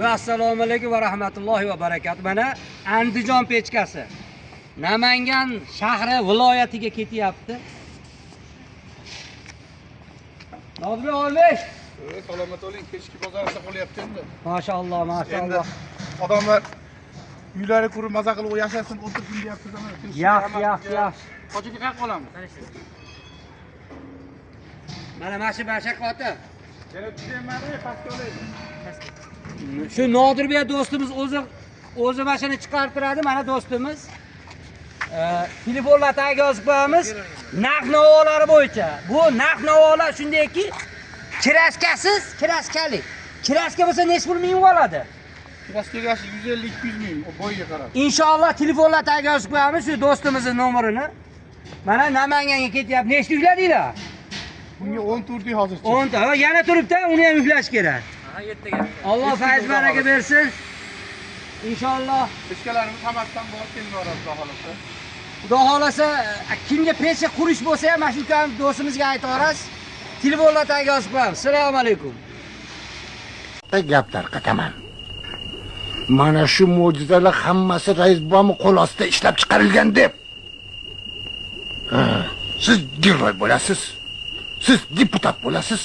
Va assalomu alaykum va rahmatullohi va barakatuh. Mana Andijon pechkasi Namangan shahri viloyatiga ketyapti. Nodibek Olbek. Salomat bo'ling, kechki bozorda qo'lyapti endi. Mashalloh, mashalloh. Odamlar uylari qurib maza qilib yashasin, o'tirsin deyapsiz-mi? Yaxshi. Qo'chida qayerga qolamiz? Mana mashi bashaqoti. Yana tushayman, pastga olaydi. Shu Nodirbek do'stimiz o'zi mashina chiqarib turadi, mana do'stimiz. Telefonlar tagiga yozib qo'yamiz. Narx-navolar bo'yicha. Bu narx-navolar shundayki, kiraskali. Kiraska bo'lsa necha pul ming oladi? Kiraskaga 150-200 ming, o bo'yiga qarab. Inshaalloh telefonlar tagiga yozib qo'yamiz shu do'stimizning nomerini. Mana Namanganga ketyapti. Nechta yukladinglar? Bunga 10 turdik hozircha. 10 ta. Va yana turibdi, uni ham yuklash kerak. Ha, 7 ga. Alloh fayz baraka bersin. Inshaalloh. Pechkalarimiz hammasidan bor kelib boradi, xudo xolasa. Xudo xolasa, kimga pechka qurish bo'lsa ham mana shu do'stimizga aytaverasiz. Telefonlar tagiga yozib qo'yamiz. Assalomu alaykum. Gap tarqataman. Mana shu mo'jizalar hammasi rais bomi qo'l ostida ishlab chiqarilgan deb. Siz giroy bo'lasiz. Siz deputat bo'lasiz.